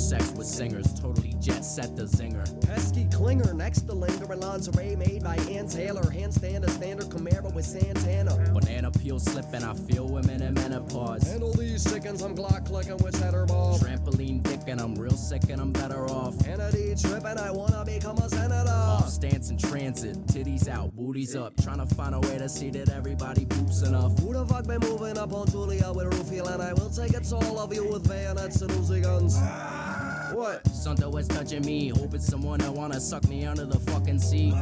sex with singers, totally jet set the zinger. Pesky clinger next to linger in lingerie made by Ann Taylor. Handstand a standard Camaro with Santana. Banana peel slipping, I feel women in menopause. Handle these chickens, I'm Glock clicking with cheddar ball. Trampoline dick and I'm real sick and I'm better off. Kennedy tripping, I wanna become a senator. Off stance in transit, titties out, booties up. Trying to find a way to see that everybody poops enough. Who the fuck been moving up on Julia with Rufio? And I will take it to all of you with bayonets and Uzi guns. What? Something was touching me, hoping someone that wanna suck me under the fucking sea.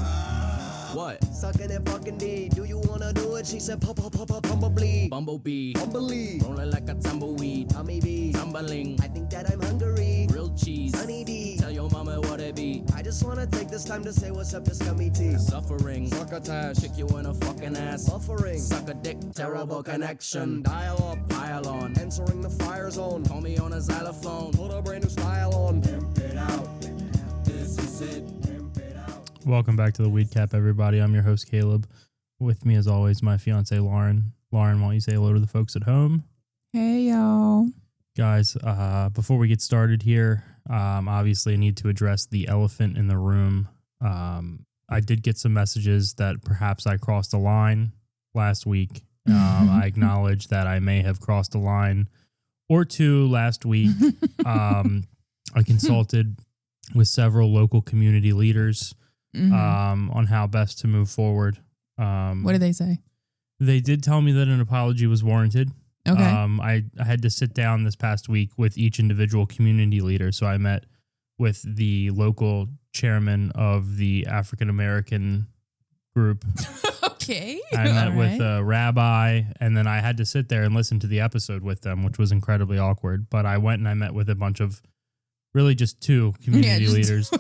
What? Sucking it fucking D. Do you wanna do it? She said, bumblebee. Bumblebee. Bumblebee. Rolling like a tumbleweed. Tommy B. Tumbling. I think that I'm hungry. Grilled cheese. Honey D. Tell your mama what it be. I just wanna take this time to say what's up to Scummy T. Suffering. Succotash. Kick you in a fucking ass. Buffering. Suck a dick. Terrible connection. Dial up. Pile on. Entering the fire zone. Call me on a xylophone. Put a brand new style on. Pimp it out. This is it. Welcome back to the Weedcap, everybody. I'm your host, Caleb. With me, as always, my fiance, Lauren. Lauren, why don't you say hello to the folks at home? Hey, y'all. Guys, before we get started here, obviously I need to address the elephant in the room. I did get some messages that perhaps I crossed a line last week. I acknowledge that I may have crossed a line or two last week. I consulted with several local community leaders on how best to move forward. What did they say? They did tell me that an apology was warranted. Okay. I had to sit down this past week with each individual community leader. So I met with the local chairman of the African American group. Okay. I met with a rabbi, and then I had to sit there and listen to the episode with them, which was incredibly awkward. But I went and I met with a bunch of really just two community leaders.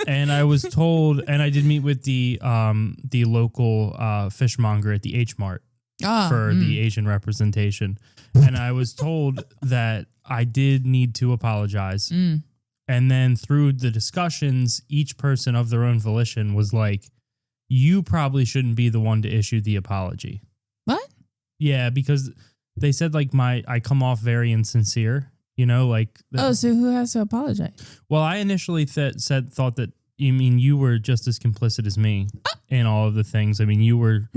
And I was told, and I did meet with the local fishmonger at the H Mart for the Asian representation. And I was told that I did need to apologize. And then through the discussions, each person of their own volition was like, you probably shouldn't be the one to issue the apology. What? Yeah, because they said like I come off very insincere. You know, like... so who has to apologize? Well, I initially thought that, you were just as complicit as me in all of the things. I mean, you were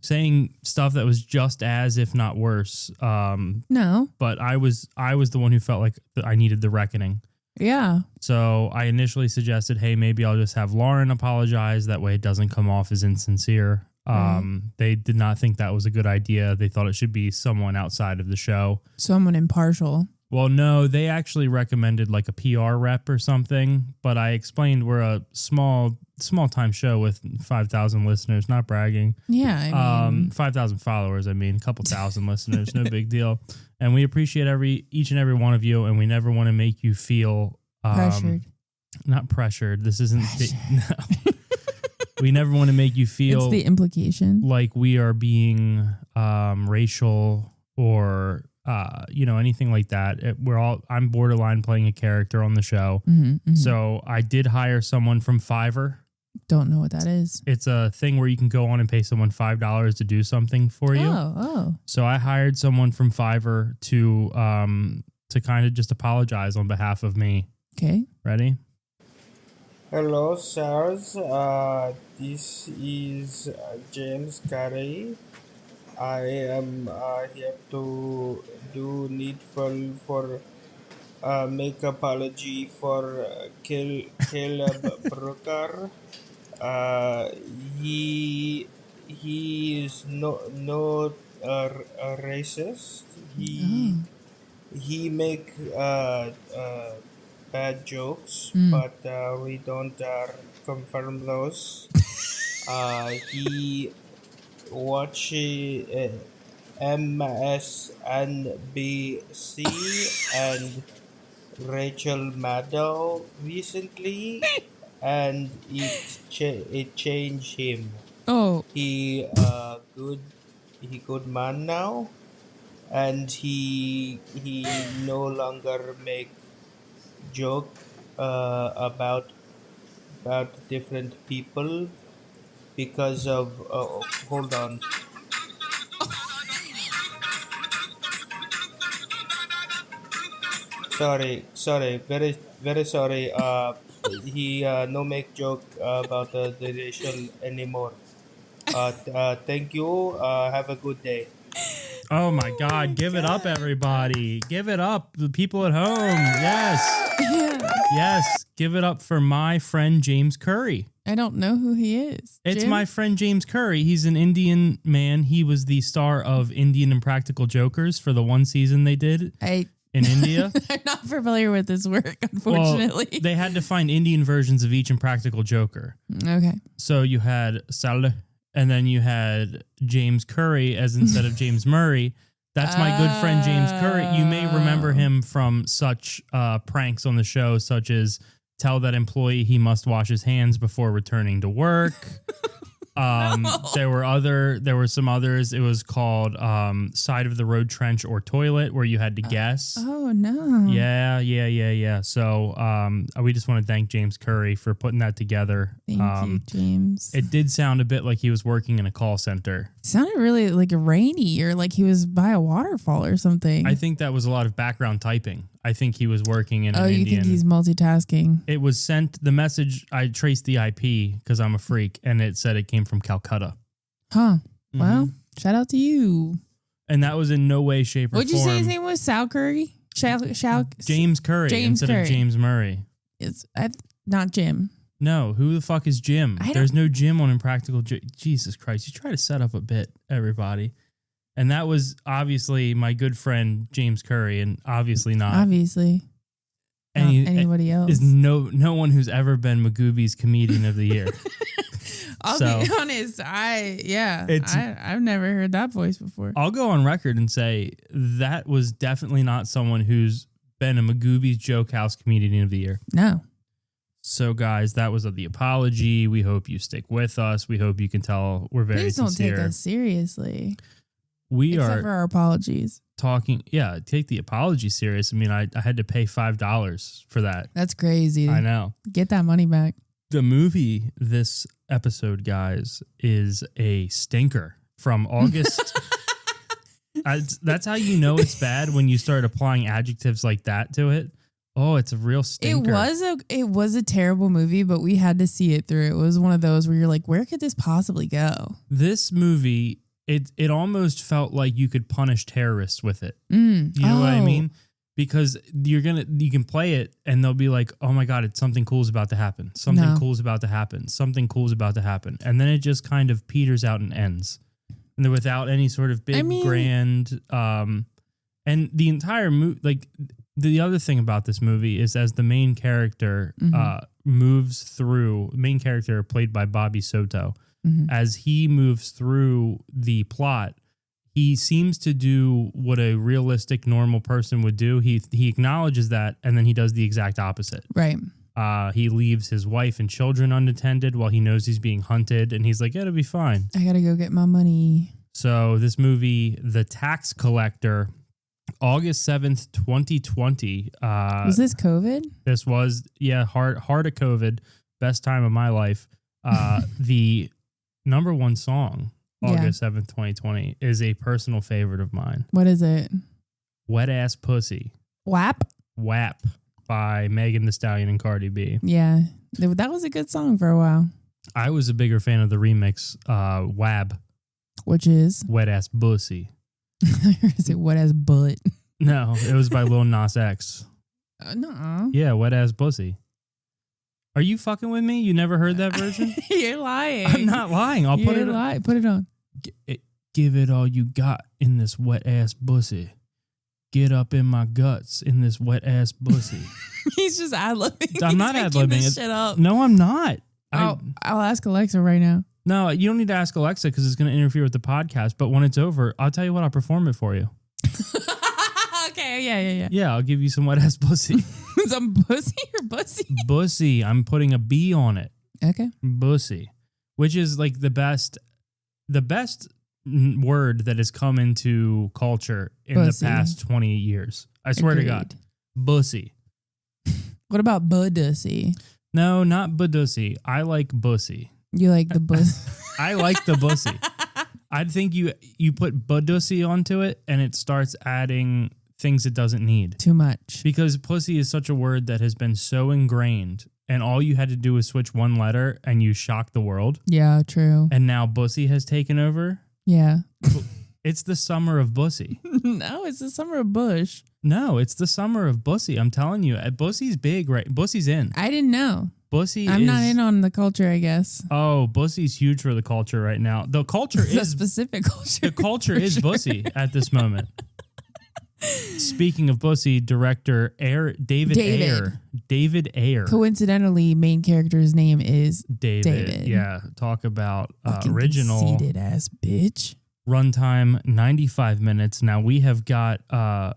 saying stuff that was just as, if not worse. No. But I was the one who felt like I needed the reckoning. Yeah. So I initially suggested, hey, maybe I'll just have Lauren apologize. That way it doesn't come off as insincere. They did not think that was a good idea. They thought it should be someone outside of the show. Someone impartial. Well, no, they actually recommended like a PR rep or something, but I explained we're a small time show with 5,000 listeners, not bragging. Yeah, I mean 5,000 followers, a couple thousand listeners, no big deal. And we appreciate each and every one of you, and we never want to make you feel pressured. Not pressured. This isn't no. We never want to make you feel it's the implication. Like we are being racial or anything like that. I'm borderline playing a character on the show. So I did hire someone from Fiverr. Don't know what that is. It's a thing where you can go on and pay someone $5 to do something for you. Oh. So I hired someone from Fiverr to kind of just apologize on behalf of me. Okay. Ready? Hello, sirs. This is James Carey. I am here to do needful for make apology for Caleb Brooker. He is no racist. He make bad jokes, but we don't confirm those. He watch MSNBC and Rachel Maddow recently, and it changed him. Oh, He good man now, and he no longer make joke about different people because of hold on. Sorry, very very sorry. He no make joke about the racial anymore. Thank you. Have a good day. Oh my God. Give it up, everybody. Give it up. The people at home. Yes. Yeah. Yes. Give it up for my friend James Curry. I don't know who he is. It's Jim? my friend James Curry. He's an Indian man. He was the star of Indian Impractical Jokers for the one season they did in India. I'm not familiar with this work, unfortunately. Well, they had to find Indian versions of each Impractical Joker. Okay. So you had Sal, and then you had James Curry as instead of James Murray. That's my good friend James Curry. You may remember him from such pranks on the show, such as tell that employee he must wash his hands before returning to work. There were some others. It was called Side of the Road Trench or Toilet, where you had to guess. Oh no. Yeah. So we just want to thank James Curry for putting that together. Thank you, James. It did sound a bit like he was working in a call center. It sounded really like rainy or like he was by a waterfall or something. I think that was a lot of background typing. I think he was working in an you Indian. think he's multitasking? It was sent, the message, I traced the IP because I'm a freak, and it said it came from Calcutta. Huh. Well, shout out to you. And that was in no way, shape, or What'd you form. say his name was? Sal Curry? James Curry James instead Curry. of James Murray. It's not Jim. No, who the fuck is Jim? I don't- There's no Jim on Impractical. Jesus Christ, you try to set up a bit, everybody. And that was obviously my good friend James Curry, and obviously not Obviously. Not anybody else. Is no one who's ever been Magooby's Comedian of the Year. I'll So- be honest. I've never heard that voice before. I'll go on record and say that was definitely not someone who's been a Magooby's Joke House Comedian of the Year. No. So, guys, that was the apology. We hope you stick with us. We hope you can tell we're very Please don't sincere. take us seriously. We Except are for our apologies. talking. Yeah, take the apology serious. I mean, I had to pay $5 for that. That's crazy. I know. Get that money back. The movie this episode, guys, is a stinker from August. That's how you know it's bad, when you start applying adjectives like that to it. Oh, it's a real stinker. It was a terrible movie, but we had to see it through. It was one of those where you're like, where could this possibly go? This movie, it almost felt like you could punish terrorists with it. You You know what I mean? Because you can play it and they'll be like, oh my God, it's something cool's about to happen. Something cool's about to happen. Something cool's about to happen. And then it just kind of peters out and ends. And without any sort of big, grand, and the entire movie, like, the other thing about this movie is as the main character moves through, main character played by Bobby Soto, as he moves through the plot, he seems to do what a realistic, normal person would do. He acknowledges that, and then he does the exact opposite. Right. He leaves his wife and children unattended while he knows he's being hunted, and he's like, it'll be fine. I gotta go get my money. So this movie, The Tax Collector, August 7th, 2020. Was this COVID? This was, heart of COVID, best time of my life. The number one song, August 7th, 2020, is a personal favorite of mine. What is it? Wet Ass Pussy. WAP? WAP by Megan Thee Stallion and Cardi B. Yeah. That was a good song for a while. I was a bigger fan of the remix, WAB. Which is? Wet Ass Pussy. Is it wet ass butt? No, it was by Lil Nas X. No. Yeah, Wet Ass Pussy. Are you fucking with me? You never heard that version? You're lying. I'm not lying. I'll put it on. Put it on. Give it all you got in this wet ass pussy. Get up in my guts in this wet ass pussy. He's just ad-libbing. I'm not ad-libbing. This shit up. No, I'm not. I'll ask Alexa right now. No, you don't need to ask Alexa because it's going to interfere with the podcast. But when it's over, I'll tell you what, I'll perform it for you. Okay, yeah. Yeah, I'll give you some wet ass pussy. Some pussy or bussy? Bussy. I'm putting a B on it. Okay. Bussy. Which is like the best word that has come into culture in Bussy. the past 20 years. I swear to God. Bussy. What about budussy? No, not budussy. I like bussy. You like the bus? I like the bussy. I think you put budussy onto it and it starts adding things it doesn't need. Too much. Because pussy is such a word that has been so ingrained, and all you had to do was switch one letter and you shocked the world. Yeah, true. And now bussy has taken over. Yeah. It's the summer of bussy. No, it's the summer of Bush. No, it's the summer of bussy. I'm telling you, bussy's big, right? Bussy's in. I didn't know. Bussy I'm is, not in on the culture, I guess. Oh, bussy's huge for the culture right now. The culture The is specific culture. the culture is bussy at this moment. Speaking of bussy, director David Ayer. Coincidentally, main character's name is David. Yeah, talk about fucking original conceited ass bitch. runtime 95 minutes. Now we have got a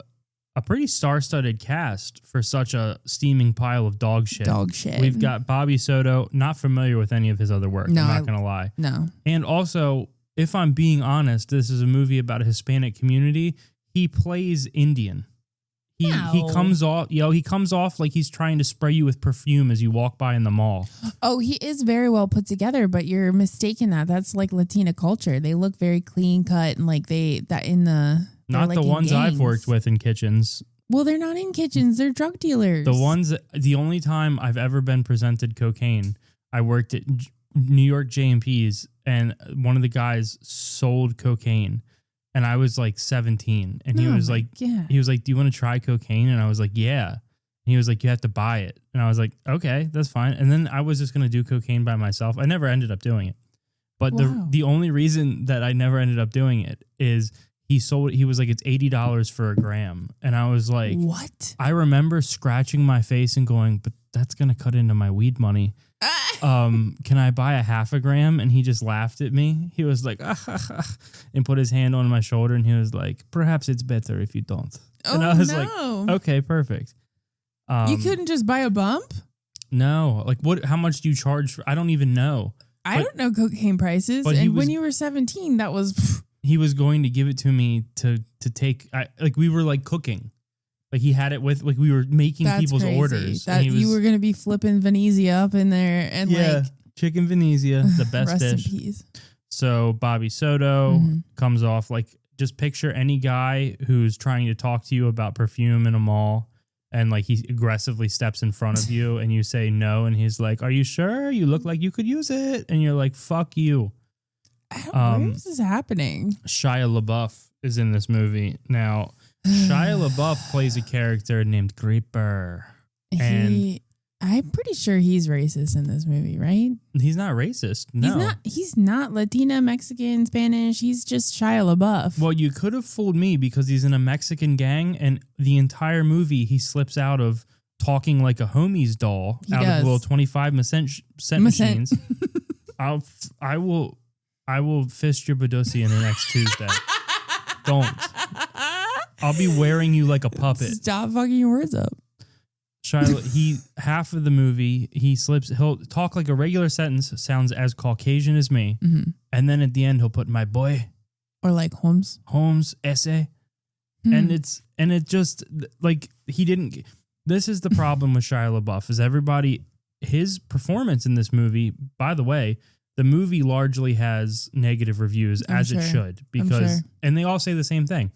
pretty star-studded cast for such a steaming pile of dog shit. Dog shit. We've got Bobby Soto, not familiar with any of his other work. No, I'm not going to lie. No. And also, if I'm being honest, this is a movie about a Hispanic community. He plays Indian. He comes off like he's trying to spray you with perfume as you walk by in the mall. Oh, he is very well put together, but you're mistaken that. That's like Latina culture. They look very clean cut and like Not the ones I've worked with in kitchens. Well, they're not in kitchens. They're drug dealers. The only time I've ever been presented cocaine, I worked at New York J&P's, and one of the guys sold cocaine. And I was like 17, and he was like, "Do you want to try cocaine?" And I was like, "Yeah." And he was like, "You have to buy it." And I was like, "Okay, that's fine." And then I was just going to do cocaine by myself. I never ended up doing it. But the only reason that I never ended up doing it is he was like, "It's $80 for a gram." And I was like, "What?" I remember scratching my face and going, "But that's going to cut into my weed money. Can I buy a half a gram?" And he just laughed at me. He was like, and put his hand on my shoulder, and he was like, "Perhaps it's better if you don't." And I was like, "Okay, perfect." You couldn't just buy a bump? No. Like, what? How much do you charge for? I don't even know. I don't know cocaine prices. And when you were 17, that was... He was going to give it to me to take... we were like cooking. Like he had it with, like we were making people's crazy. orders. That you were going to be flipping Venezia up in there and chicken Venezia, the best rest dish. in peace. So Bobby Soto comes off like, just picture any guy who's trying to talk to you about perfume in a mall, and like he aggressively steps in front of you and you say no, and he's like, "Are you sure? You look like you could use it." And you're like, "Fuck you." Where is this happening? Shia LaBeouf is in this movie. Now, Shia LaBeouf plays a character named Creeper. I'm pretty sure he's racist in this movie, right? He's not racist. No. He's not Latina, Mexican, Spanish. He's just Shia LaBeouf. Well, you could have fooled me because he's in a Mexican gang, and the entire movie he slips out of talking like a homie's doll of little 25 cent machines. I will fist your badussi in the next Tuesday. Don't. I'll be wearing you like a puppet. Stop fucking your words up. Shia, half of the movie, he'll talk like a regular sentence, sounds as Caucasian as me. Mm-hmm. And then at the end, he'll put "my boy." Or like Holmes, esse. And it just like, he didn't, this is the problem with Shia LaBeouf is his performance in this movie, by the way, the movie largely has negative reviews it should, because, and they all say the same thing.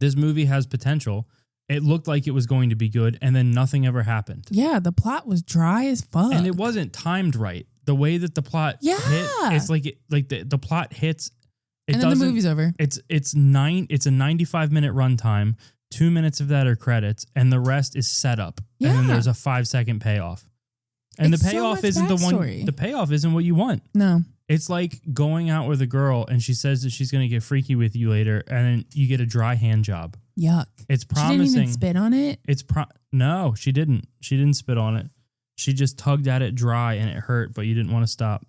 This movie has potential. It looked like it was going to be good, and then nothing ever happened. Yeah, the plot was dry as fuck. And it wasn't timed right. The way that the plot hit, it's like the plot hits. And then the movie's over. It's a 95-minute runtime. 2 minutes of that are credits, and the rest is setup. Yeah. And then there's a 5-second payoff. And the payoff isn't the one. The payoff isn't what you want. No. It's like going out with a girl and she says that she's going to get freaky with you later, and then you get a dry hand job. Yuck. It's promising. She didn't even spit on it? No, she didn't. She didn't spit on it. She just tugged at it dry and it hurt, but you didn't want to stop.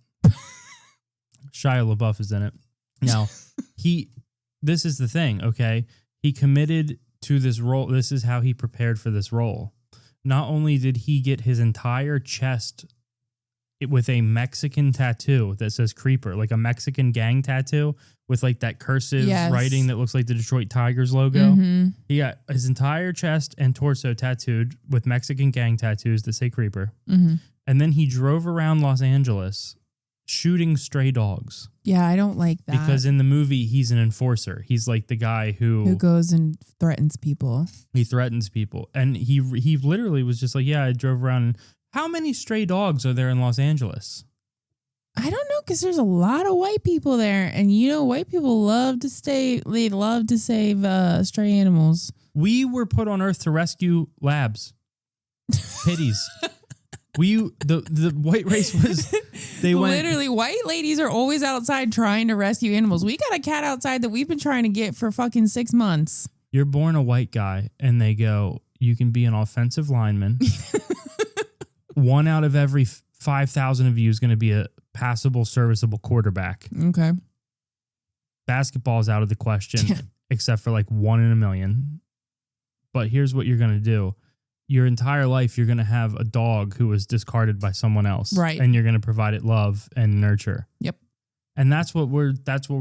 Shia LaBeouf is in it. Now, this is the thing, okay? He committed to this role. This is how he prepared for this role. Not only did he get his entire chest with a Mexican tattoo that says Creeper, like a Mexican gang tattoo with like that cursive writing that looks like the Detroit Tigers logo. Mm-hmm. He got his entire chest and torso tattooed with Mexican gang tattoos that say Creeper. Mm-hmm. And then he drove around Los Angeles shooting stray dogs. Yeah, I don't like that. Because in the movie, he's an enforcer. He's like the guy who goes and threatens people. He threatens people. And he literally was just like, yeah, I drove around. And how many stray dogs are there in Los Angeles? I don't know, because there's a lot of white people there. And white people love to save stray animals. We were put on Earth to rescue labs. Pitties. The white race was Literally, white ladies are always outside trying to rescue animals. We got a cat outside that we've been trying to get for fucking 6 months. You're born a white guy and they go, you can be an offensive lineman. 1 out of every 5,000 of you is going to be a passable, serviceable quarterback. Okay. Basketball is out of the question, except for like 1 in a million. But here's what you're going to do. Your entire life, you're going to have a dog who was discarded by someone else. Right. And you're going to provide it love and nurture. Yep. And that's what we're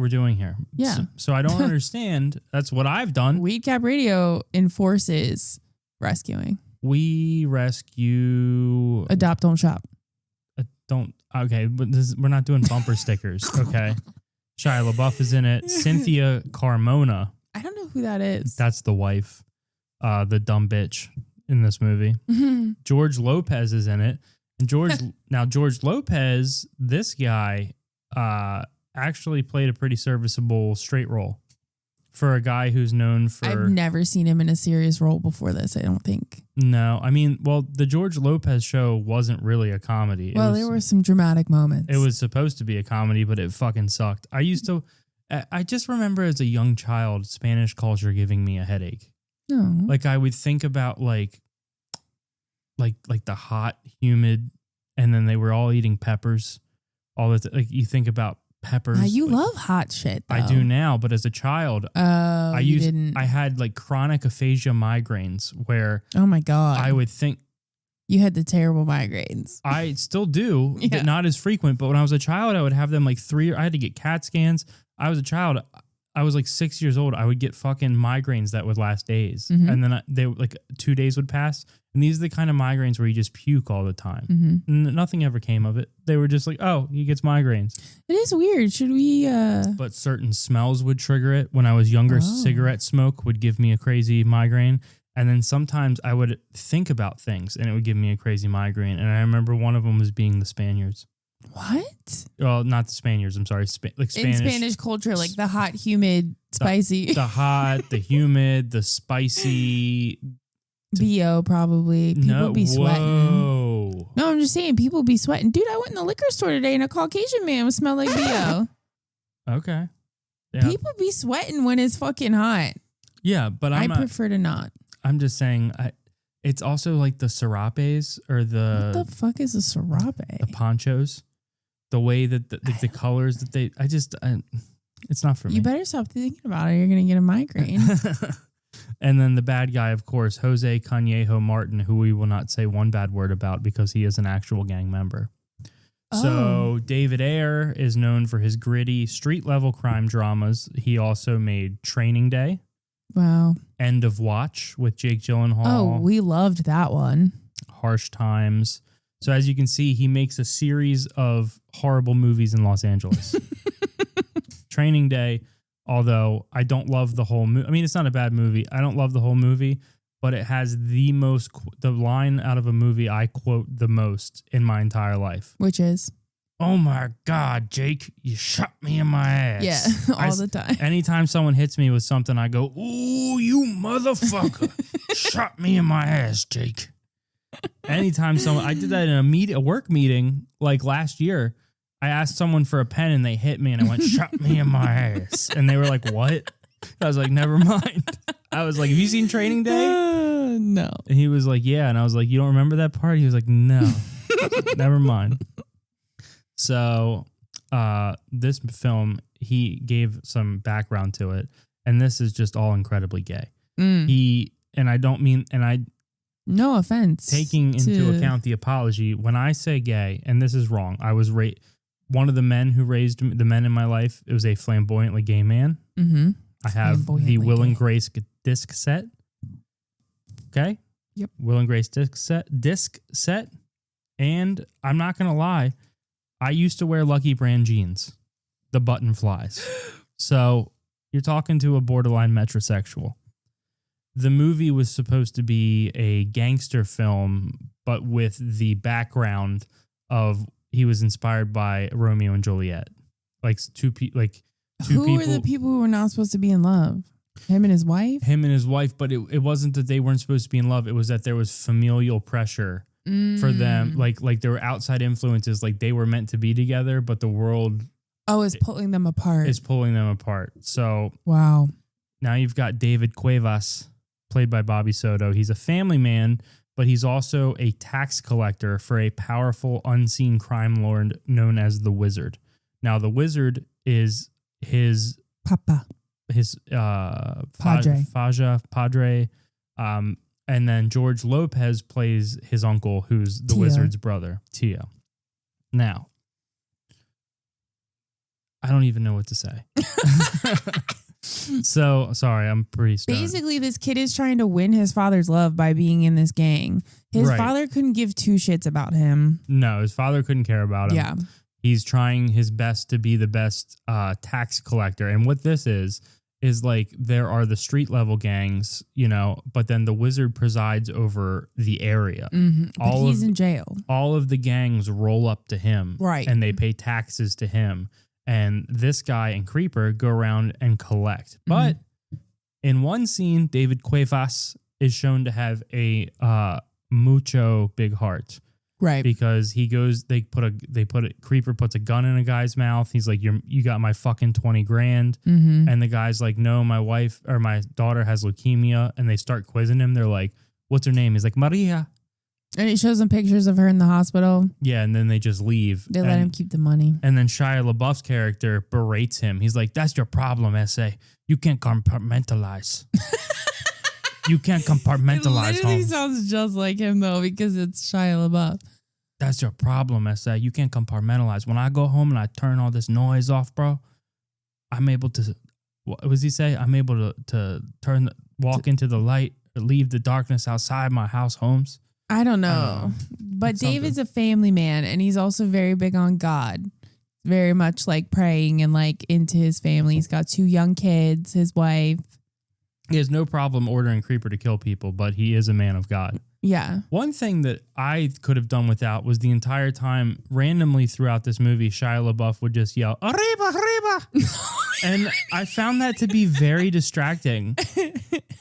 doing here. Yeah. So I don't understand. That's what I've done. Weedcap Radio enforces rescuing. We rescue. Adopt, don't shop. Okay, but we're not doing bumper stickers. Okay. Shia LaBeouf is in it. Cynthia Carmona. I don't know who that is. That's the wife, the dumb bitch in this movie. Mm-hmm. George Lopez is in it. And George Lopez, this guy, actually played a pretty serviceable straight role for a guy who's known for... I've never seen him in a serious role before this, I don't think. No, I mean, well, the George Lopez show wasn't really a comedy. There were some dramatic moments. It was supposed to be a comedy, but it fucking sucked. I just remember as a young child, Spanish culture giving me a headache. No. Like I would think about like the hot, humid, and then they were all eating peppers. Like you think about peppers. You love hot shit, though. I do now, but as a child, I had like chronic aphasia migraines where oh my God. I would think you had the terrible migraines. I still do, but not as frequent. But when I was a child, I would have them like I had to get CAT scans. I was a child. I was like 6 years old. I would get fucking migraines that would last days. Mm-hmm. And then they like 2 days would pass. And these are the kind of migraines where you just puke all the time. Mm-hmm. Nothing ever came of it. They were just like, oh, he gets migraines. It is weird. Should we... But certain smells would trigger it. When I was younger, cigarette smoke would give me a crazy migraine. And then sometimes I would think about things and it would give me a crazy migraine. And I remember one of them was being the Spaniards. What? Well, not the Spaniards. I'm sorry. Spanish. In Spanish culture, like the hot, humid, spicy. The hot, the humid, the spicy. BO probably. People be sweating. Whoa. No, I'm just saying people be sweating. Dude, I went in the liquor store today and a Caucasian man would smell like BO. Okay. Yeah. People be sweating when it's fucking hot. Yeah, but I prefer to not. I'm just saying, it's also like the serapes or the... What the fuck is a serape? The ponchos. The way that the colors that they... it's not for me. You better stop thinking about it. You're going to get a migraine. And then the bad guy, of course, Jose Canejo Martin, who we will not say one bad word about because he is an actual gang member. Oh. So David Ayer is known for his gritty street-level crime dramas. He also made Training Day. Wow. End of Watch with Jake Gyllenhaal. Oh, we loved that one. Harsh Times. So as you can see, he makes a series of horrible movies in Los Angeles. Training Day, although I don't love the whole movie. I mean, it's not a bad movie. I don't love the whole movie, but it has the line out of a movie I quote the most in my entire life. Which is? Oh my God, Jake, you shot me in my ass. Yeah, all the time. Anytime someone hits me with something, I go, ooh, you motherfucker. Shot me in my ass, Jake. Anytime I did that in a work meeting like last year. I asked someone for a pen and they hit me and I went, shot me in my ass. And they were like, what? I was like, never mind. I was like, have you seen Training Day? No. And he was like, yeah. And I was like, you don't remember that part? He was like, no, never mind. So this film, he gave some background to it. And this is just all incredibly gay. No offense. Taking into account the apology, when I say gay, and this is wrong, I was one of the men who raised the men in my life. It was a flamboyantly gay man. Mm-hmm. I have the Will and Grace disc set. Okay. Yep. Will and Grace disc set. And I'm not going to lie. I used to wear Lucky Brand jeans. The button flies. So you're talking to a borderline metrosexual. The movie was supposed to be a gangster film, but with the background of he was inspired by Romeo and Juliet. Like two people. Who were the people who were not supposed to be in love? Him and his wife? Him and his wife, but it wasn't that they weren't supposed to be in love. It was that there was familial pressure for them. Like there were outside influences. Like they were meant to be together, but the world is pulling them apart. is pulling them apart. So wow. now you've got David Cuevas, played by Bobby Soto. He's a family man, but he's also a tax collector for a powerful unseen crime lord known as the Wizard. Now the Wizard is his Papa. His Padre. Padre. And then George Lopez plays his uncle, who's the Tio. Wizard's brother, Tio. Now, I don't even know what to say. So, sorry, I'm pretty stoned. Basically, this kid is trying to win his father's love by being in this gang. His Right. father couldn't give two shits about him. No, his father couldn't care about him. Yeah. He's trying his best to be the best tax collector. And what this is like there are the street level gangs, you know, but then the Wizard presides over the area. Mm-hmm. But he's in jail. All of the gangs roll up to him. Right. And they pay taxes to him. And this guy and Creeper go around and collect. But in one scene, David Cuevas is shown to have a mucho big heart. Right. Because Creeper puts a gun in a guy's mouth. He's like, you got my fucking 20 grand. Mm-hmm. And the guy's like, no, my wife or my daughter has leukemia. And they start quizzing him. They're like, what's her name? He's like, Maria. And it shows them pictures of her in the hospital. Yeah. And then they just leave. They let him keep the money. And then Shia LaBeouf's character berates him. He's like, that's your problem, S.A. You can't compartmentalize. You can't compartmentalize. It literally home. sounds just like him, though, because it's Shia LaBeouf. That's your problem, S.A. You can't compartmentalize. When I go home and I turn all this noise off, bro, I'm able to, what does he say? I'm able to walk into the light, leave the darkness outside my house homes. I don't know. But David's a family man, and he's also very big on God. Very much like praying and like into his family. He's got 2 young kids, his wife. He has no problem ordering Creeper to kill people, but he is a man of God. Yeah. One thing that I could have done without was the entire time, randomly throughout this movie, Shia LaBeouf would just yell, "Arriba, arriba!" And I found that to be very distracting.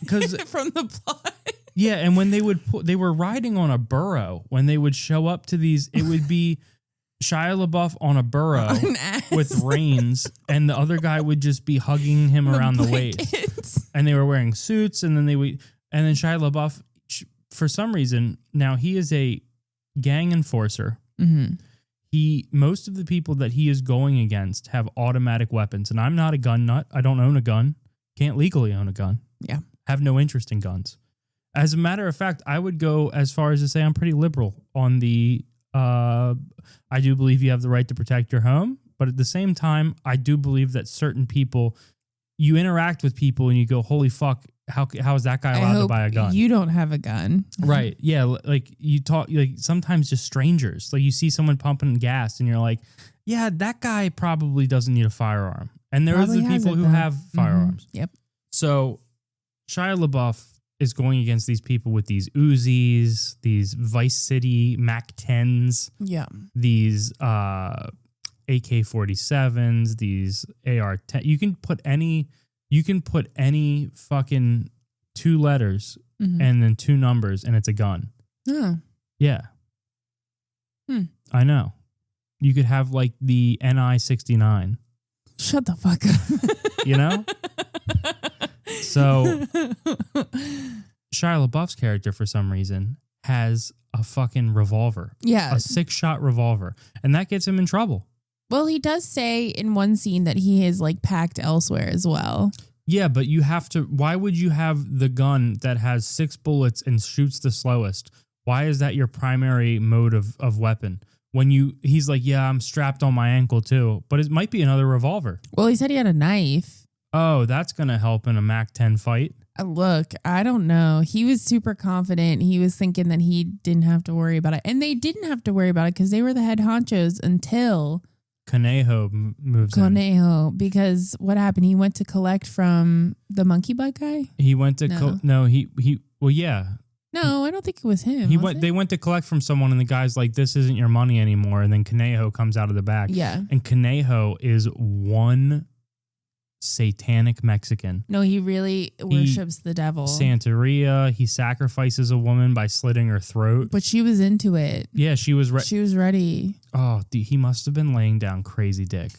Because From the plot. yeah, and when they were riding on a burro. When they would show up to these, it would be Shia LaBeouf on a burro with reins, and the other guy would just be hugging him around the waist. And they were wearing suits, and then Shia LaBeouf, for some reason, now he is a gang enforcer. Mm-hmm. Most of the people that he is going against have automatic weapons, and I'm not a gun nut. I don't own a gun. Can't legally own a gun. Yeah. Have no interest in guns. As a matter of fact, I would go as far as to say I'm pretty liberal on the, I do believe you have the right to protect your home, but at the same time, I do believe that certain people, you interact with people and you go, holy fuck, how is that guy allowed to buy a gun? You don't have a gun. Right. Yeah. Like you talk, like sometimes just strangers, like you see someone pumping gas and you're like, yeah, that guy probably doesn't need a firearm. And there are the people who have firearms. Yep. So Shia LaBeouf is going against these people with these Uzis, these Vice City Mac 10s, yeah, these AK-47s, these AR-10. You can put any fucking 2 letters and then 2 numbers, and it's a gun. Oh. Yeah. I know. You could have like the NI-69. Shut the fuck up. You know? So Shia LaBeouf's character, for some reason, has a fucking revolver. Yeah. A 6-shot revolver. And that gets him in trouble. Well, he does say in one scene that he is like packed elsewhere as well. Yeah, but you have to, why would you have the gun that has 6 bullets and shoots the slowest? Why is that your primary mode of weapon? When he's like, yeah, I'm strapped on my ankle too, but it might be another revolver. Well, he said he had a knife. Oh, that's going to help in a Mac 10 fight. Look, I don't know. He was super confident. He was thinking that he didn't have to worry about it. And they didn't have to worry about it because they were the head honchos until Conejo moves in. Conejo. Because what happened? He went to collect from the monkey butt guy? He went to well, yeah. No, I don't think it was him. They went to collect from someone, and the guy's like, "This isn't your money anymore." And then Conejo comes out of the back. Yeah. And Conejo is one satanic Mexican. No, he really worships the devil. Santeria. He sacrifices a woman by slitting her throat. But she was into it. Yeah, she was She was ready. Oh, dude, he must have been laying down crazy dick.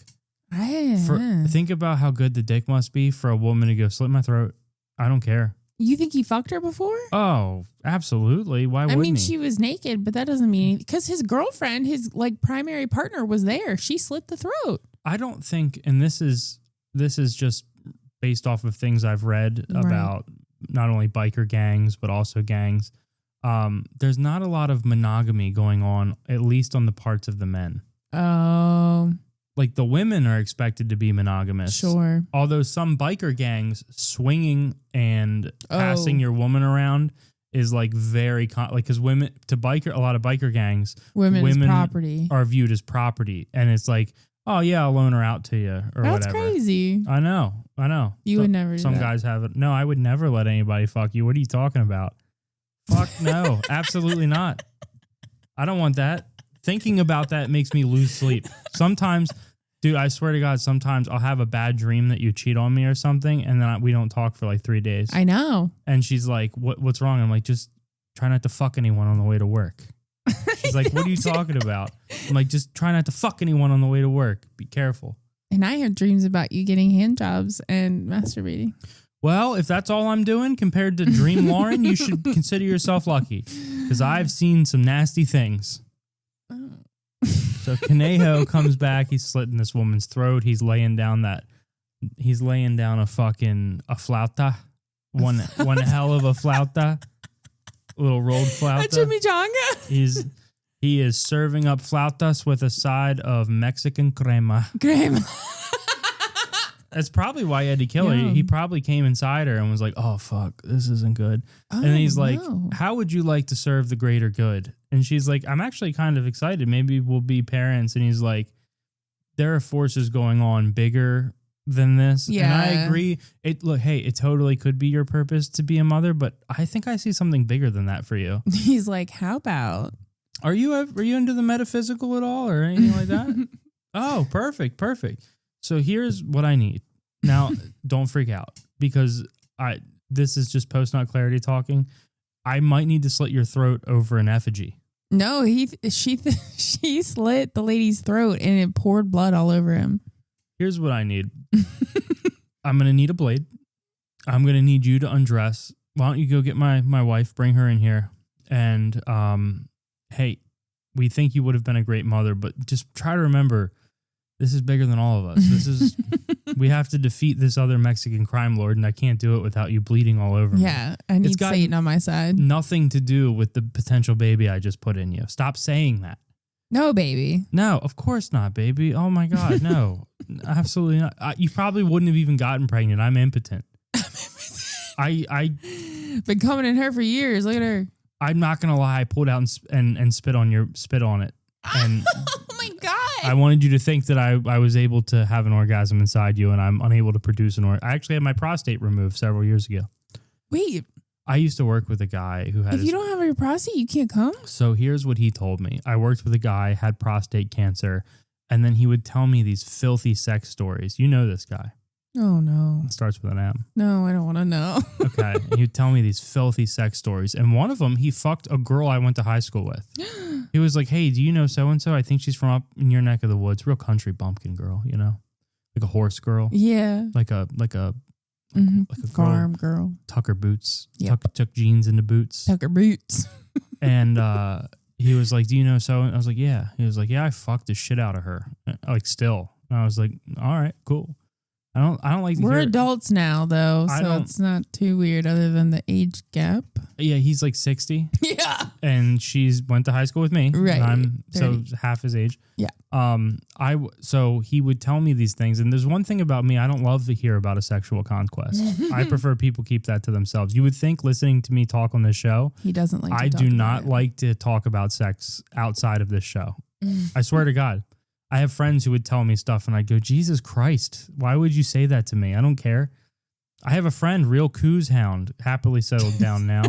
Yeah. Think about how good the dick must be for a woman to go slit my throat. I don't care. You think he fucked her before? Oh, absolutely. Why wouldn't he? She was naked, but that doesn't mean because his girlfriend, his like primary partner, was there. She slit the throat. I don't think, and this is just based off of things I've read about not only biker gangs but also gangs. There's not a lot of monogamy going on, at least on the parts of the men. Oh. Like the women are expected to be monogamous. Sure. Although some biker gangs swinging and passing your woman around is like very because women a lot of biker gangs, women property are viewed as property, and it's like, oh yeah, I'll loan her out to you or That's whatever. Crazy. I know. You would never do some that. guys have it. No, I would never let anybody fuck you. What are you talking about? Fuck no, absolutely not. I don't want that. Thinking about that makes me lose sleep. Sometimes, dude, I swear to God, sometimes I'll have a bad dream that you cheat on me or something, and then we don't talk for like 3 days. I know. And she's like, "What's wrong?" I'm like, "Just try not to fuck anyone on the way to work." She's like, "What are you talking about?" I'm like, "Just try not to fuck anyone on the way to work. Be careful." And I have dreams about you getting hand jobs and masturbating. Well, if that's all I'm doing compared to Dream Lauren, you should consider yourself lucky, because I've seen some nasty things. So Conejo comes back. He's slitting this woman's throat. He's laying down a flauta. One hell of a flauta. Little rolled flauta. A chimichanga. He is serving up flautas with a side of Mexican crema. That's probably why Eddie Killer, he probably came inside her and was like, "Oh, fuck, this isn't good." And he's like, "How would you like to serve the greater good?" And she's like, "I'm actually kind of excited. Maybe we'll be parents." And he's like, "There are forces going on bigger than this." Yeah. And I agree. It totally could be your purpose to be a mother, but I think I see something bigger than that for you. He's like, "How about?" Are you into the metaphysical at all or anything like that? Oh, perfect. So here's what I need. Now, don't freak out because this is just post-nut clarity talking. I might need to slit your throat over an effigy. No, she slit the lady's throat and it poured blood all over him. Here's what I need. I'm going to need a blade. I'm going to need you to undress. Why don't you go get my wife, bring her in here. And, hey, we think you would have been a great mother, but just try to remember, this is bigger than all of us. We have to defeat this other Mexican crime lord, and I can't do it without you bleeding all over me. Yeah, I need Satan on my side. Nothing to do with the potential baby I just put in you. Stop saying that. No, baby. No, of course not, baby. Oh my God, no. Absolutely not. You probably wouldn't have even gotten pregnant. I'm impotent. I been coming in her for years. Look at her. I'm not gonna lie. I pulled out and spit on it. And oh my God. I wanted you to think that I was able to have an orgasm inside you, and I'm unable to produce an orgasm. I actually had my prostate removed several years ago. Wait. I used to work with a guy who had... If you don't have your prostate, you can't come? So here's what he told me. I worked with a guy, had prostate cancer, and then he would tell me these filthy sex stories. You know this guy. Oh, no. It starts with an M. No, I don't want to know. Okay. And he'd tell me these filthy sex stories. And one of them, he fucked a girl I went to high school with. He was like, "Hey, do you know so-and-so? I think she's from up in your neck of the woods. Real country bumpkin girl, you know? Like a horse girl. Yeah. Like a farm girl. Tuck her boots. Yep. Tuck jeans into boots. Tuck her boots. And he was like, "Do you know so?" I was like, "Yeah." He was like, "Yeah, I fucked the shit out of her." Like still. And I was like, "All right, cool." I don't like to We're hear adults now, though, I so don't- it's not too weird other than the age gap. Yeah, he's like 60 Yeah. and she's went to high school with me. Right. And I'm 30. so half his age. Yeah. So he would tell me these things, and there's one thing about me, I don't love to hear about a sexual conquest. I prefer people keep that to themselves. You would think listening to me talk on this show, He doesn't like to I talk do about not it. like to talk about sex outside of this show. I swear to God. I have friends who would tell me stuff and I'd go, Jesus Christ, why would you say that to me? I don't care. I have a friend, real coos hound, happily settled down now,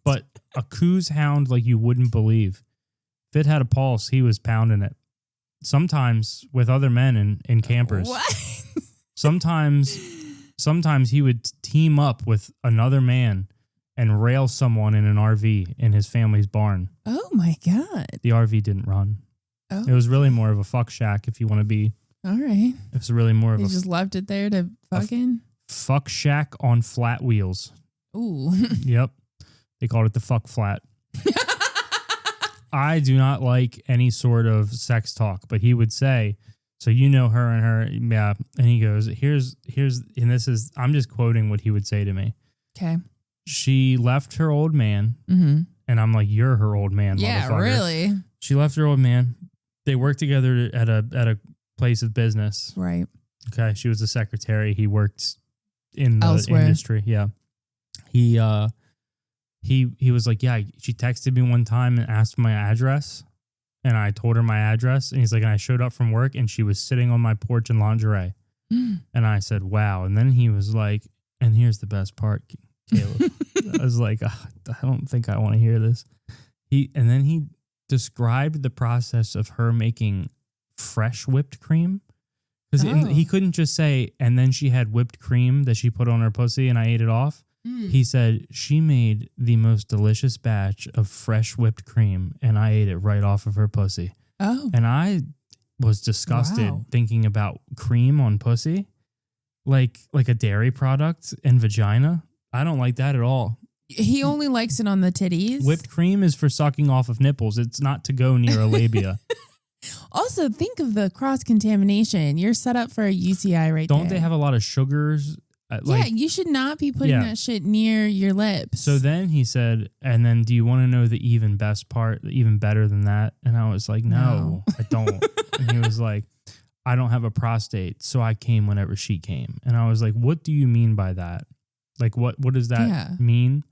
but a coos hound like you wouldn't believe. If it had a pulse, he was pounding it. Sometimes with other men in campers. What? Sometimes he would team up with another man and rail someone in an RV in his family's barn. Oh, my God. The RV didn't run. Oh, It was really more of a fuck shack if you want to be. all right. It was really more of He a just left it there to fucking. fuck shack on flat wheels. Ooh. Yep. They called it the fuck flat. I do not like any sort of sex talk, but he would say, so you know her and her, yeah. And he goes, here's, and this is, I'm just quoting what he would say to me. Okay. She left her old man, Mm-hmm. and I'm like, you're her old man, Yeah, motherfucker. really. She left her old man. They worked together at a place of business. Right. Okay, she was a secretary. He worked in the Elsewhere. industry. Yeah. He was like, yeah, she texted me one time and asked my address, and I told her my address, and he's like, and I showed up from work and she was sitting on my porch in lingerie. And I said, wow. And then he was like, and here's the best part, Caleb. I was like, I don't think I want to hear this. And then he described the process of her making fresh whipped cream. Because he couldn't just say, and then she had whipped cream that she put on her pussy and I ate it off. He said she made the most delicious batch of fresh whipped cream and I ate it right off of her pussy. Oh. And I was disgusted Wow. thinking about cream on pussy, like a dairy product and vagina. I don't like that at all. He only likes it on the titties. Whipped cream is for sucking off of nipples. It's not to go near a labia. Also, think of the cross contamination. You're set up for a UTI right there. Don't they have a lot of sugars? Yeah, you should not be putting that shit near your lips. So then he said, and then do you want to know the even best part, even better than that? And I was like, no. I don't. And he was like, I don't have a prostate, so I came whenever she came. And I was like, what do you mean by that? Like, what does that mean?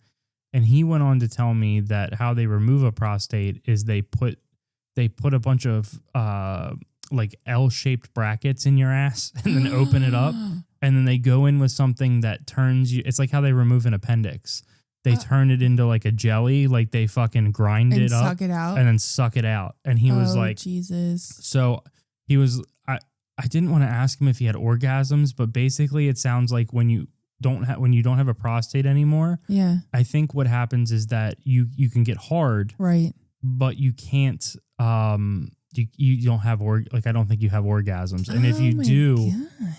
And he went on to tell me that how they remove a prostate is they put a bunch of like L-shaped brackets in your ass and then open it up. And then they go in with something that turns you. It's like how they remove an appendix. They turn it into like a jelly, like they fucking grind it up. Suck it out. And then suck it out. And he was like, Jesus. So he was, I didn't want to ask him if he had orgasms, but basically it sounds like when you don't have a prostate anymore. Yeah. I think what happens is that you can get hard. Right. But you can't, you don't have, I don't think you have orgasms. And if you do,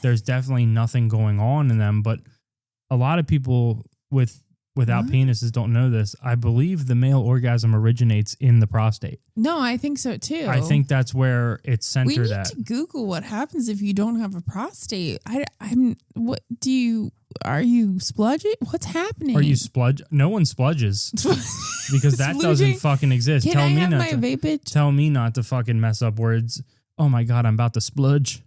there's definitely nothing going on in them. But a lot of people without penises don't know this. I believe the male orgasm originates in the prostate. No, I think so too. I think that's where it's centered we need at. to Google what happens if you don't have a prostate. Are you spludging? What's happening? Are you spludge? No one spludges because that doesn't fucking exist. Can I have my vape it? Tell me not to fucking mess up words. Oh my God, I'm about to spludge.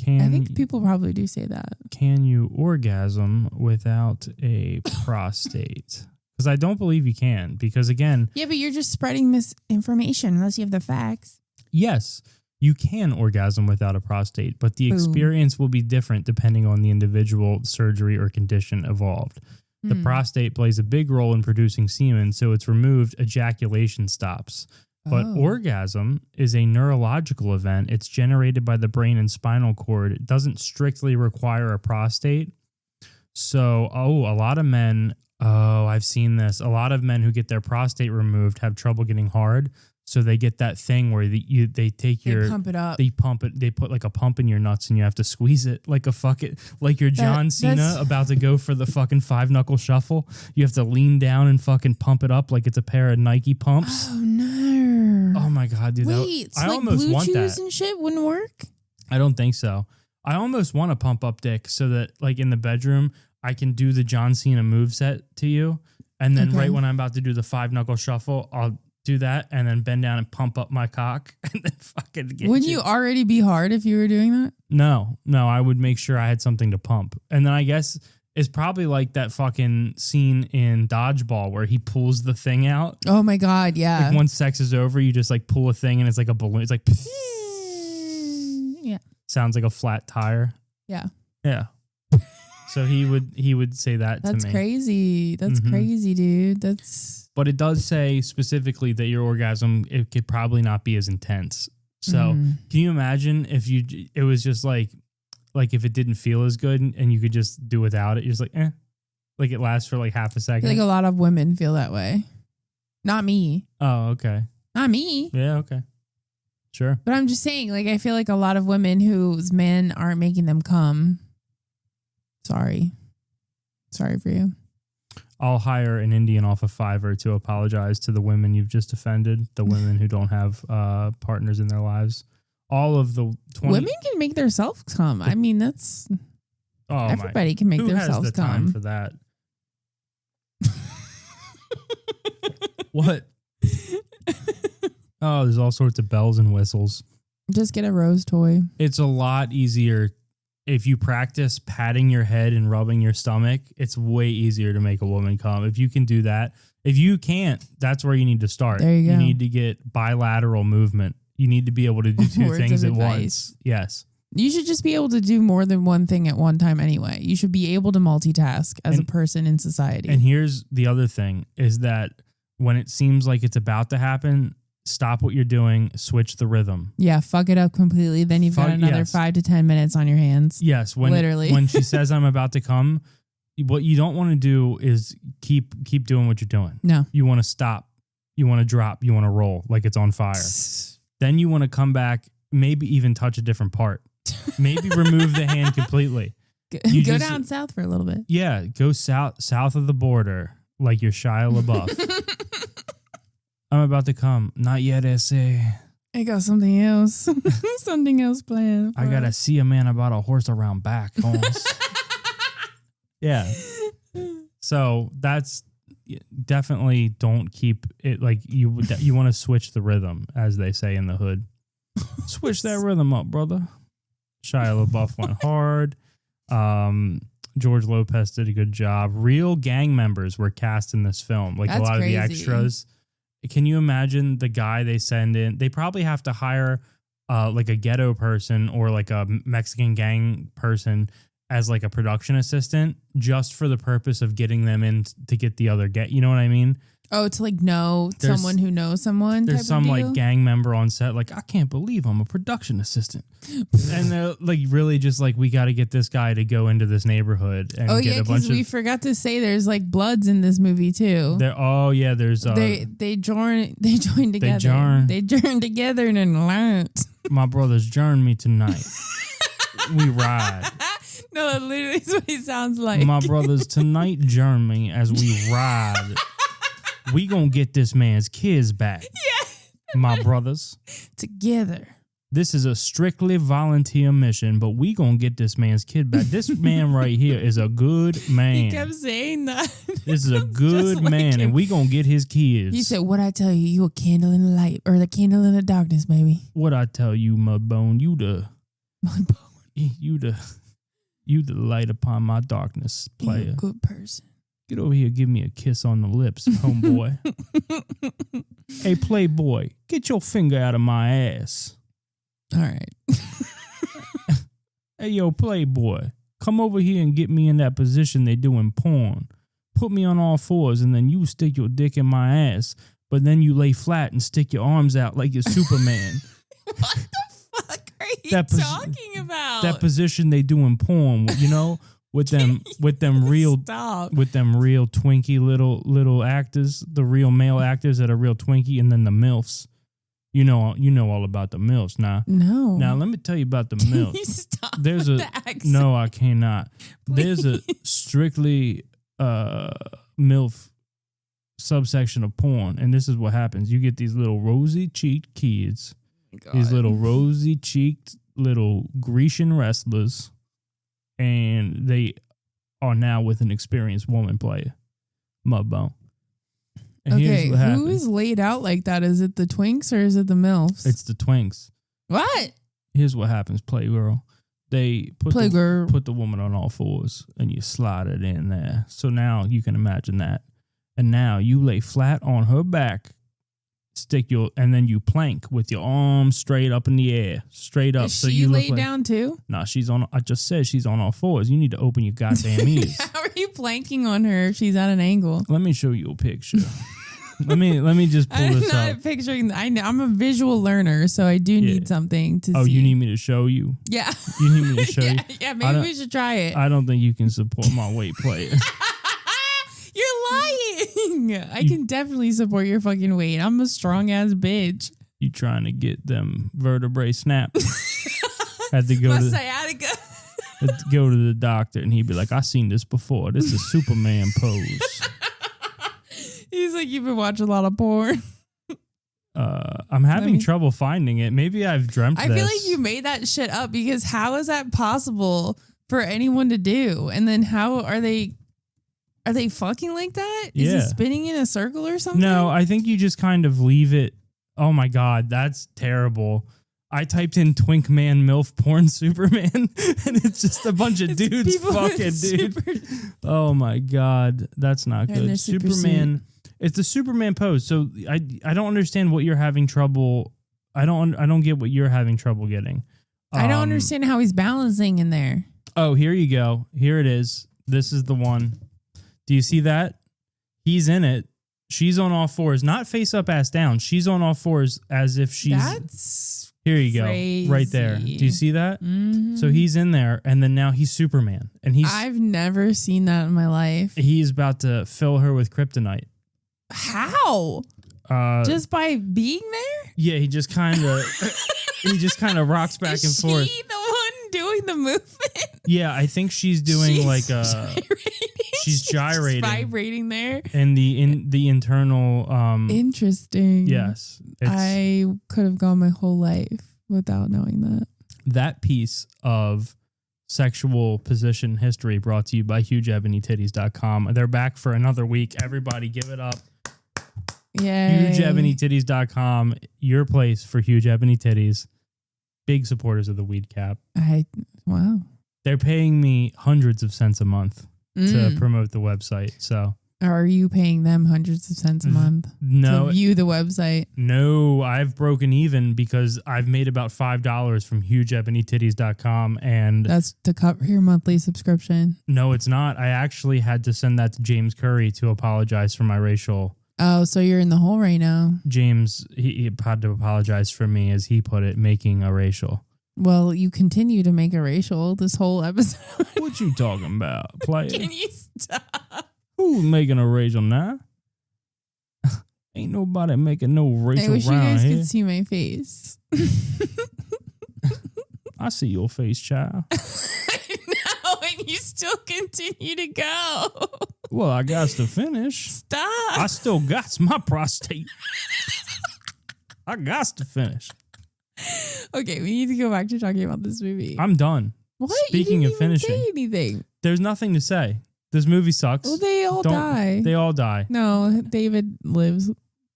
I think people probably do say that. Can you orgasm without a prostate? Because I don't believe you can. Because again... Yeah, but you're just spreading misinformation unless you have the facts. Yes, you can orgasm without a prostate, but the experience will be different depending on the individual surgery or condition involved. The prostate plays a big role in producing semen, so it's removed, ejaculation stops. But orgasm is a neurological event. It's generated by the brain and spinal cord. It doesn't strictly require a prostate. So, a lot of men, I've seen this. A lot of men who get their prostate removed have trouble getting hard. So they get that thing where they pump it up. They pump it. They put like a pump in your nuts and you have to squeeze it like like you're John Cena about to go for the fucking 5-knuckle shuffle. You have to lean down and fucking pump it up like it's a pair of Nike pumps. Oh no! Oh my God, dude! Wait, so I like almost blue want chews that. and shit wouldn't work. I don't think so. I almost want to pump up dick so that like in the bedroom, I can do the John Cena moveset to you. And then right when I'm about to do the 5-knuckle shuffle, I'll do that and then bend down and pump up my cock and then fucking get Wouldn't you already be hard if you were doing that? No, I would make sure I had something to pump. And then I guess it's probably like that fucking scene in Dodgeball where he pulls the thing out. Oh my God, yeah. Like once sex is over, you just like pull a thing and it's like a balloon. It's like, yeah. Sounds like a flat tire. Yeah. Yeah. So he would say that to me. That's crazy. That's crazy, dude. But it does say specifically that your orgasm, it could probably not be as intense. So can you imagine if it was just like if it didn't feel as good and you could just do without it, you're just like, like it lasts for like half a I second. feel like a lot of women feel that way. Not me. Oh, okay. Not me. Yeah, okay. Sure. But I'm just saying, like, I feel like a lot of women whose men aren't making them come. Sorry for you. I'll hire an Indian off of Fiverr to apologize to the women you've just offended, the women who don't have partners in their lives. All of the 20... Women can make themselves come. I mean, that's... everybody can make themselves come. Who has the time for that? What? Oh, there's all sorts of bells and whistles. Just get a rose toy. It's a lot easier if you practice patting your head and rubbing your stomach. It's way easier to make a woman come. If you can do that. If you can't, that's where you need to start. There you go. You need to get bilateral movement. You need to be able to do two things at once. Yes. You should just be able to do more than one thing at one time anyway. You should be able to multitask as a person in society. And here's the other thing is that when it seems like it's about to happen, stop what you're doing, switch the rhythm. Yeah, fuck it up completely. Then you've got another 5 to 10 minutes on your hands. Yes. Literally. When she says I'm about to come, what you don't want to do is keep doing what you're doing. No. You want to stop. You want to drop. You want to roll like it's on fire. Then you want to come back, maybe even touch a different part. Maybe remove the hand completely. Go down south for a little bit. Yeah, go south of the border like you're Shia LaBeouf. I'm about to come. Not yet, SA. I got something else. Something else planned. I got to see a man about a horse around back, Holmes. Yeah. So that's definitely don't keep it like you want to switch the rhythm, as they say in the hood. Switch that rhythm up, brother. Shia LaBeouf went hard. George Lopez did a good job. Real gang members were cast in this film. Like That's a lot crazy. of the extras. Can you imagine the guy they send in? They probably have to hire like a ghetto person or like a Mexican gang person as like a production assistant just for the purpose of getting them in to get the other you know what I mean? Oh, to like know someone who knows someone. There's type some of like deal? gang member on set, like, I can't believe I'm a production assistant. And they're like really just like, we got to get this guy to go into this neighborhood and get a bunch of. We forgot to say there's like Bloods in this movie too. There's they join together. They join together and learned. My brothers join me tonight. We ride. No, that literally is what he sounds like. My brothers tonight join me as we ride. We gonna get this man's kids back. Yeah. My brothers. Together. This is a strictly volunteer mission, but we gonna get this man's kid back. This man right here is a good man. He kept saying that. This is a good man, and we gonna get his kids. He said, "What I tell you, you a candle in the light, or the candle in the darkness, baby." What I tell you, Mudbone, you the light upon my darkness, player. You're a good person. Get over here, give me a kiss on the lips, homeboy. Hey, playboy, get your finger out of my ass. All right. Hey, yo, playboy, come over here and get me in that position they do in porn. Put me on all fours, and then you stick your dick in my ass, but then you lay flat and stick your arms out like you're Superman. What the fuck are you talking about? That position they do in porn, you know? With them real twinky little actors, the real male actors that are real twinky, and then the MILFs. You know all about the MILFs now. No. Now let me tell you about the MILFs. Can you stop There's with a the accent? no, I cannot. Please. There's a strictly MILF subsection of porn, and this is what happens. You get these little rosy cheeked kids, God. these little rosy cheeked little Grecian wrestlers, and they are now with an experienced woman player, Mudbone. And Okay, who is laid out like that? Is it the twinks or is it the MILFs? It's the twinks. What? Here's what happens, Playgirl. They put the woman on all fours and you slide it in there. So now you can imagine that. And now you lay flat on her back, and then you plank with your arms straight up in the air, straight up. Is so she you laid down too? Nah, I just said she's on all fours. You need to open your goddamn ears. How are you planking on her if she's at an angle? Let me show you a picture. let me just pull this I'm up. not picturing. I'm a visual learner, so I do need something to see. Oh, you need me to show you? Yeah. You need me to show you? Yeah, maybe we should try it. I don't think you can support my weight player. You're lying. I can definitely support your fucking weight. I'm a strong ass bitch. You trying to get them vertebrae snapped? Had to go My to sciatica. had to go to the doctor, and he'd be like, "I seen this before. This is Superman pose." He's like, you've been watching a lot of porn. I'm having trouble finding it. Maybe I've dreamt I this. feel like you made that shit up because how is that possible for anyone to do? And then how are they fucking like that? Is he spinning in a circle or something? No, I think you just kind of leave it. Oh my God, that's terrible. I typed in Twink Man MILF porn Superman and it's just a bunch of dudes fucking, dude. Oh my God, that's not good. Superman. It's the Superman pose. So I don't understand what you're having trouble. I don't get what you're having trouble getting. I don't understand how he's balancing in there. Oh, here you go. Here it is. This is the one. Do you see that? He's in it. She's on all fours, not face up, ass down. She's on all fours as if she's. That's here you crazy. go, right there. Do you see that? Mm-hmm. So he's in there, and then now he's Superman, and I've never seen that in my life. He's about to fill her with kryptonite. How? Just by being there? Yeah, he just kind of rocks back and forth. Is she the one doing the movement? Yeah, I think she's doing she's gyrating, vibrating there, and the internal. Interesting. Yes, I could have gone my whole life without knowing that. That piece of sexual position history brought to you by hugeebonytitties.com. They're back for another week. Everybody, give it up. Yay. Hugeebonytitties.com, your place for huge ebony titties. Big supporters of the Weedcap. Wow. They're paying me hundreds of cents a month to promote the website. So, are you paying them hundreds of cents a month to view the website? No, I've broken even because I've made about $5 from hugeebonytitties.com, and that's to cover your monthly subscription. No, it's not. I actually had to send that to James Curry to apologize for my racial. Oh, so you're in the hole right now. James, he had to apologize for me, as he put it, making a racial. Well, you continue to make a racial this whole episode. What you talking about, player? Can you stop? Who's making a racial now? Ain't nobody making no racial I wish around you guys here. could see my face. I see your face, child. No, and you still continue to go. Well, I got to finish. Stop. I still got my prostate. I got to finish. Okay, we need to go back to talking about this movie. I'm done. What? Speaking you of didn't finishing, even say anything. There's nothing to say. This movie sucks. Well, they all die. They all die. No, David lives.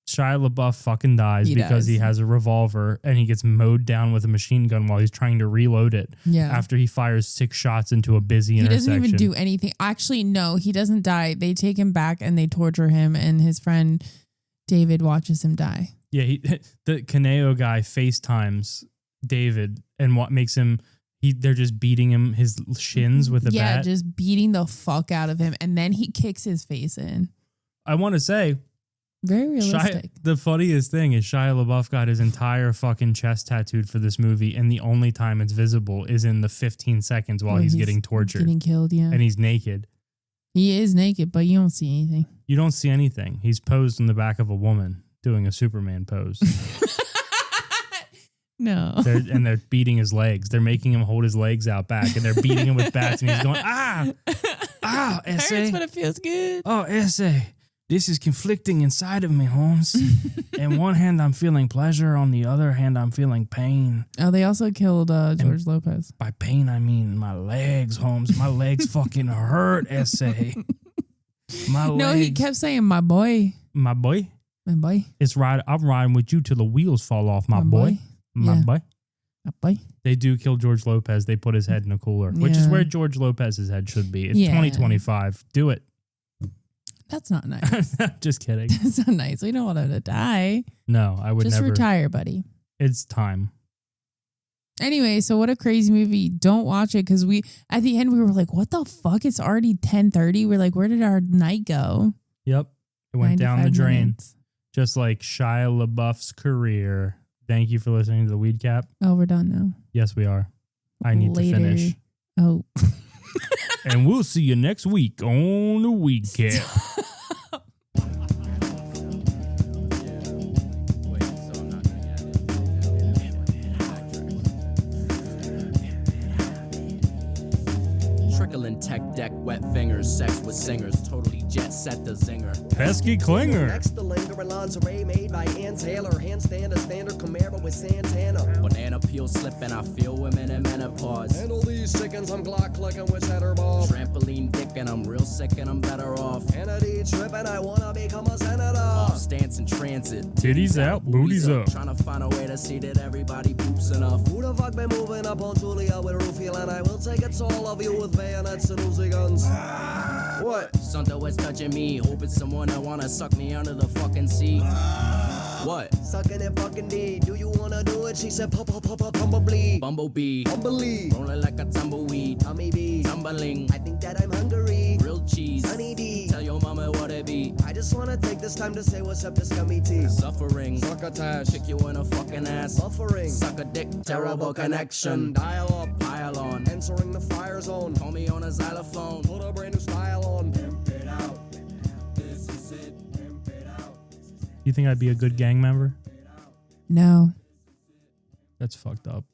Shia LaBeouf fucking dies because he has a revolver and he gets mowed down with a machine gun while he's trying to reload it. Yeah. After he fires 6 shots into a busy intersection. He doesn't even do anything. Actually, no, he doesn't die. They take him back and they torture him, and his friend David watches him die. Yeah, the Kaneo guy FaceTimes David, and what makes him... They're just beating him, his shins with a bat. Yeah, just beating the fuck out of him. And then he kicks his face in. I want to say... Very realistic. The funniest thing is Shia LaBeouf got his entire fucking chest tattooed for this movie, and the only time it's visible is in the 15 seconds while he's getting tortured. Getting killed, yeah. And he's naked. He is naked, but you don't see anything. You don't see anything. He's posed in the back of a woman doing a Superman pose. No. They're beating his legs. They're making him hold his legs out back, and they're beating him with bats, and he's going, ah, It essay. hurts, but it feels good. Oh, essay. This is conflicting inside of me, Holmes. On one hand, I'm feeling pleasure. On the other hand, I'm feeling pain. Oh, they also killed George Lopez. By pain, I mean my legs, Holmes. My legs fucking hurt, S.A. My legs. No, he kept saying, my boy. My boy? My boy. It's right. I'm riding with you till the wheels fall off, my boy. My Yeah. boy. My boy. They do kill George Lopez. They put his head in a cooler, which is Yeah. where George Lopez's head should be. It's Yeah. 2025. Do it. That's not nice. Just kidding. That's not nice. We don't want him to die. No, I would Just never. retire, buddy. It's time. Anyway, so what a crazy movie. Don't watch it because at the end we were like, what the fuck? It's already 10:30. We're like, where did our night go? Yep. It went down the 95 drain. minutes. Just like Shia LaBeouf's career. Thank you for listening to the Weedcap. Oh, we're done now. Yes, we are. I need Later. to finish. Oh. And we'll see you next week on the Weedcap. Trickling tech deck, wet fingers, sex with singers, totally jet set the zinger. Pesky Klinger. Next to lingering lingerie made by Ann Taylor. Handstand a standard Camaro with Santana. Banana peel slipping, I feel women in menopause. Handle these chickens, I'm Glock clicking with cheddar ball. Trampoline dick and I'm real sick and I'm better off. Kennedy tripping, I wanna become a senator. Off stance in transit. Titties out, booties up. Trying to find a way to see that everybody poops enough. Who the fuck been moving up on Julia with a roofie and I will take it to all of you with bayonets and Uzi guns. What? Something was touching me, hoping someone that wanna suck me under the fucking sea. What? Sucking and fucking D. Do you wanna do it? She said, bumblebee. Bumblebee. Bumblebee. Rolling like a tumbleweed. Tommy B. Tumbling. I think that I'm hungry. Grilled cheese. Honey D. Tell your mama what it be. I just wanna take this time to say what's up to Scummy T. Suffering. Succotash. Kick you in a fucking ass. Buffering. Suck a dick. Terrible connection. Dial up. Pile on. Entering the fire zone. Call me on a xylophone. Put a brand new style on. Pimp it out. This is it. Pimp it out. You think I'd be a good gang member? No. That's fucked up.